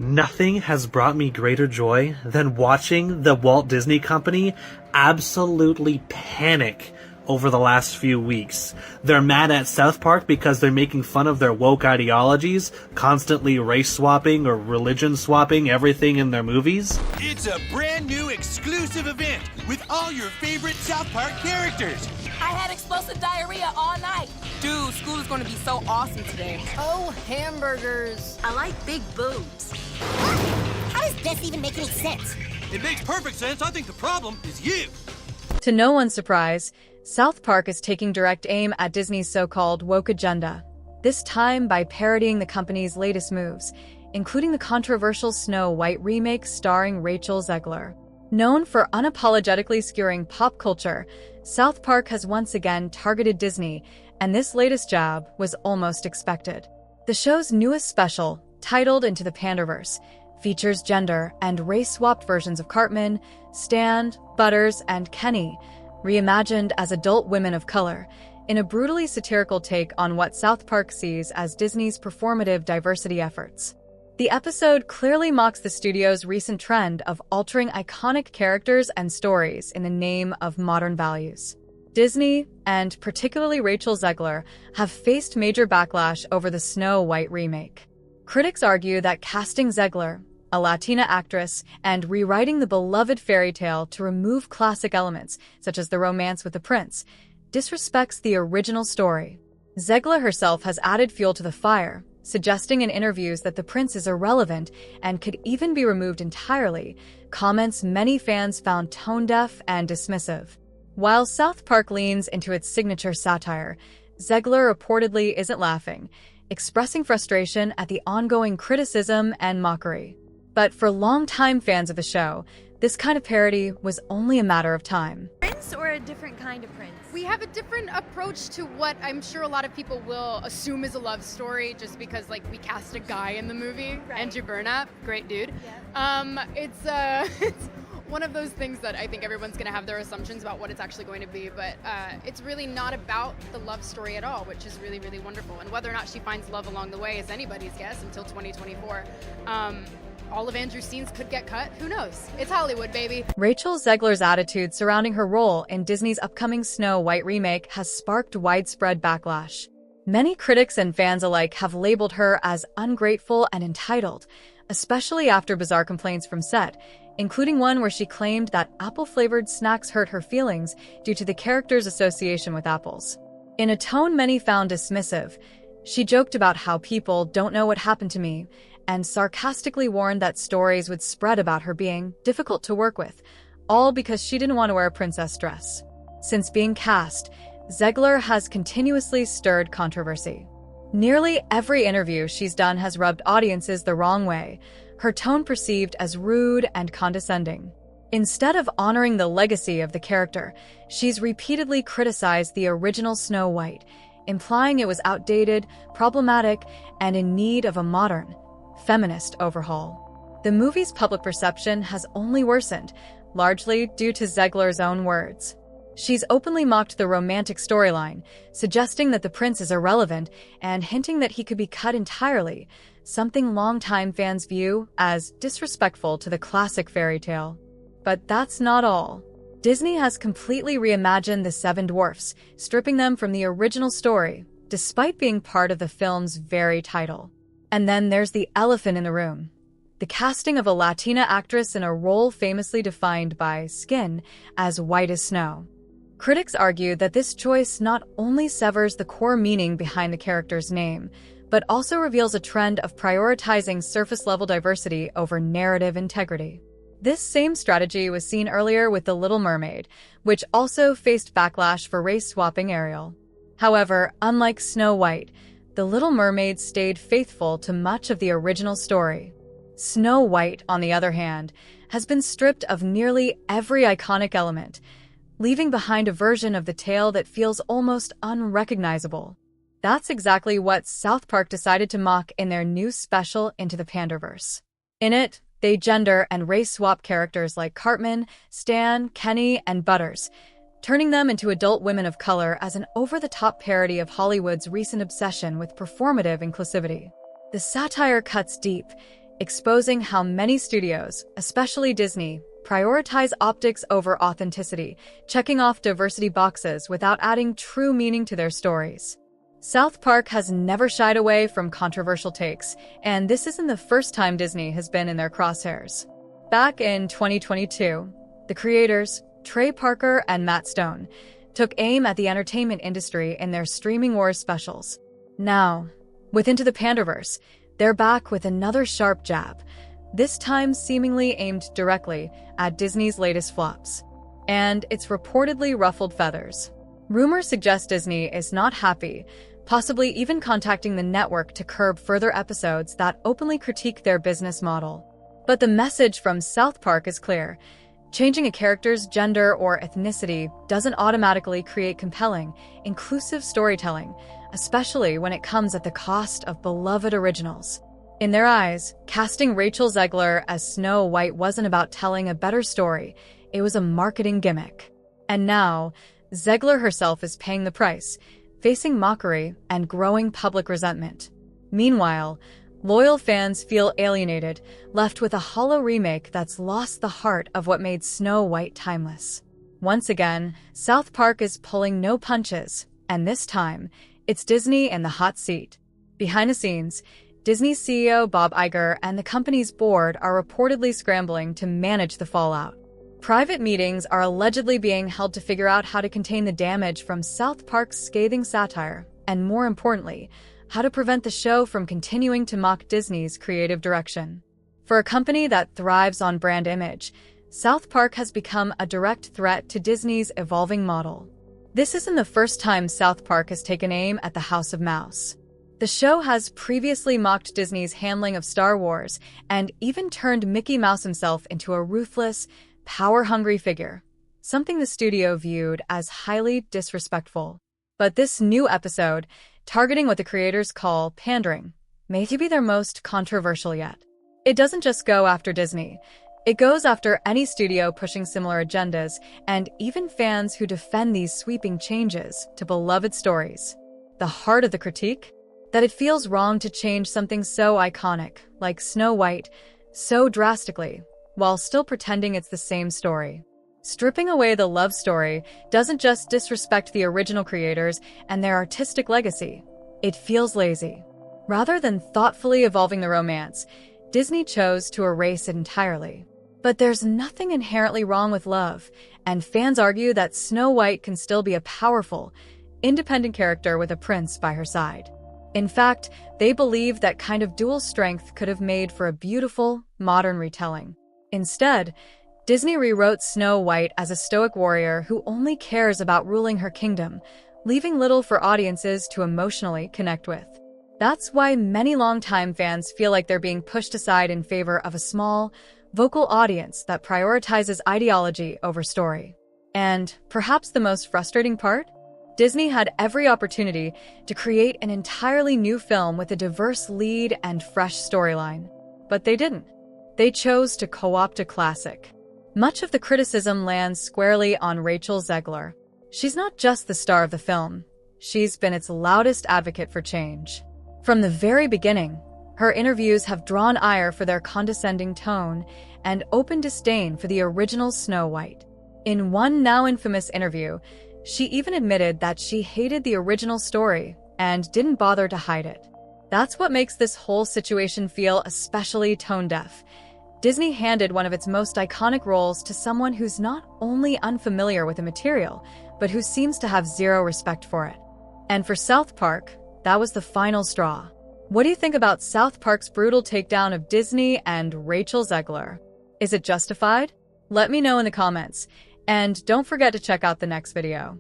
Nothing has brought me greater joy than watching the Walt Disney Company absolutely panic over the last few weeks. They're mad at South Park because they're making fun of their woke ideologies, constantly race swapping or religion swapping everything in their movies. It's a brand new exclusive event with all your favorite South Park characters. I had explosive diarrhea all night. Dude, school is going to be so awesome today. Oh, hamburgers. I like big boobs. How does this even make any sense? It makes perfect sense. I think the problem is you. To no one's surprise, South Park is taking direct aim at Disney's so-called woke agenda, this time by parodying the company's latest moves, including the controversial Snow White remake starring Rachel Zegler. Known for unapologetically skewering pop culture, South Park has once again targeted Disney, and this latest jab was almost expected. The show's newest special, titled Into the Panderverse, features gender and race-swapped versions of Cartman, Stan, Butters, and Kenny, reimagined as adult women of color, in a brutally satirical take on what South Park sees as Disney's performative diversity efforts. The episode clearly mocks the studio's recent trend of altering iconic characters and stories in the name of modern values. Disney, and particularly Rachel Zegler, have faced major backlash over the Snow White remake. Critics argue that casting Zegler, a Latina actress, and rewriting the beloved fairy tale to remove classic elements, such as the romance with the prince, disrespects the original story. Zegler herself has added fuel to the fire, suggesting in interviews that the prince is irrelevant and could even be removed entirely, comments many fans found tone-deaf and dismissive. While South Park leans into its signature satire, Zegler reportedly isn't laughing, expressing frustration at the ongoing criticism and mockery. But for longtime fans of the show, this kind of parody was only a matter of time. Prince or a different kind of prince? We have a different approach to what I'm sure a lot of people will assume is a love story just because we cast a guy in the movie. Right. Andrew Burnap, great dude. Yeah. It's one of those things that I think everyone's going to have their assumptions about what it's actually going to be, but it's really not about the love story at all, which is really, really wonderful. And whether or not she finds love along the way is anybody's guess until 2024. All of Andrew's scenes could get cut. Who knows? It's Hollywood, baby. Rachel Zegler's attitude surrounding her role in Disney's upcoming Snow White remake has sparked widespread backlash. Many critics and fans alike have labeled her as ungrateful and entitled, especially after bizarre complaints from set, including one where she claimed that apple-flavored snacks hurt her feelings due to the character's association with apples. In a tone many found dismissive, she joked about how people don't know what happened to me, and sarcastically warned that stories would spread about her being difficult to work with, all because she didn't want to wear a princess dress. Since being cast, Zegler has continuously stirred controversy. Nearly every interview she's done has rubbed audiences the wrong way, her tone perceived as rude and condescending. Instead of honoring the legacy of the character, she's repeatedly criticized the original Snow White, implying it was outdated, problematic, and in need of a modern, feminist overhaul. The movie's public perception has only worsened, largely due to Zegler's own words. She's openly mocked the romantic storyline, suggesting that the prince is irrelevant and hinting that he could be cut entirely, something longtime fans view as disrespectful to the classic fairy tale. But that's not all. Disney has completely reimagined the Seven Dwarfs, stripping them from the original story, despite being part of the film's very title. And then there's the elephant in the room: the casting of a Latina actress in a role famously defined by skin as white as snow. Critics argue that this choice not only severs the core meaning behind the character's name, but also reveals a trend of prioritizing surface-level diversity over narrative integrity. This same strategy was seen earlier with The Little Mermaid, which also faced backlash for race-swapping Ariel. However, unlike Snow White, The Little Mermaid stayed faithful to much of the original story. Snow White, on the other hand, has been stripped of nearly every iconic element, leaving behind a version of the tale that feels almost unrecognizable. That's exactly what South Park decided to mock in their new special Into the Panderverse. In it, they gender and race-swap characters like Cartman, Stan, Kenny, and Butters, turning them into adult women of color as an over-the-top parody of Hollywood's recent obsession with performative inclusivity. The satire cuts deep, exposing how many studios, especially Disney, prioritize optics over authenticity, checking off diversity boxes without adding true meaning to their stories. South Park has never shied away from controversial takes, and this isn't the first time Disney has been in their crosshairs. Back in 2022, the creators, Trey Parker and Matt Stone, took aim at the entertainment industry in their Streaming Wars specials. Now, with Into the Panderverse, they're back with another sharp jab, this time seemingly aimed directly at Disney's latest flops. And it's reportedly ruffled feathers. Rumors suggest Disney is not happy, possibly even contacting the network to curb further episodes that openly critique their business model. But the message from South Park is clear. Changing a character's gender or ethnicity doesn't automatically create compelling, inclusive storytelling, especially when it comes at the cost of beloved originals. In their eyes, casting Rachel Zegler as Snow White wasn't about telling a better story, it was a marketing gimmick. And now, Zegler herself is paying the price, facing mockery and growing public resentment. Meanwhile, loyal fans feel alienated, left with a hollow remake that's lost the heart of what made Snow White timeless. Once again, South Park is pulling no punches, and this time, it's Disney in the hot seat. Behind the scenes, Disney's CEO Bob Iger and the company's board are reportedly scrambling to manage the fallout. Private meetings are allegedly being held to figure out how to contain the damage from South Park's scathing satire, and more importantly, how to prevent the show from continuing to mock Disney's creative direction. For a company that thrives on brand image, South Park has become a direct threat to Disney's evolving model. This isn't the first time South Park has taken aim at the House of Mouse. The show has previously mocked Disney's handling of Star Wars and even turned Mickey Mouse himself into a ruthless, power-hungry figure, something the studio viewed as highly disrespectful. But this new episode, targeting what the creators call pandering, may be their most controversial yet. It doesn't just go after Disney. It goes after any studio pushing similar agendas and even fans who defend these sweeping changes to beloved stories. The heart of the critique? That it feels wrong to change something so iconic, like Snow White, so drastically, while still pretending it's the same story. Stripping away the love story doesn't just disrespect the original creators and their artistic legacy. It feels lazy. Rather than thoughtfully evolving the romance, Disney chose to erase it entirely. But there's nothing inherently wrong with love, and fans argue that Snow White can still be a powerful, independent character with a prince by her side. In fact, they believe that kind of dual strength could have made for a beautiful, modern retelling. Instead, Disney rewrote Snow White as a stoic warrior who only cares about ruling her kingdom, leaving little for audiences to emotionally connect with. That's why many longtime fans feel like they're being pushed aside in favor of a small, vocal audience that prioritizes ideology over story. And perhaps the most frustrating part? Disney had every opportunity to create an entirely new film with a diverse lead and fresh storyline. But they didn't. They chose to co-opt a classic. Much of the criticism lands squarely on Rachel Zegler. She's not just the star of the film. She's been its loudest advocate for change. From the very beginning, her interviews have drawn ire for their condescending tone and open disdain for the original Snow White. In one now infamous interview, she even admitted that she hated the original story and didn't bother to hide it. That's what makes this whole situation feel especially tone-deaf. Disney handed one of its most iconic roles to someone who's not only unfamiliar with the material, but who seems to have zero respect for it. And for South Park, that was the final straw. What do you think about South Park's brutal takedown of Disney and Rachel Zegler? Is it justified? Let me know in the comments. And don't forget to check out the next video.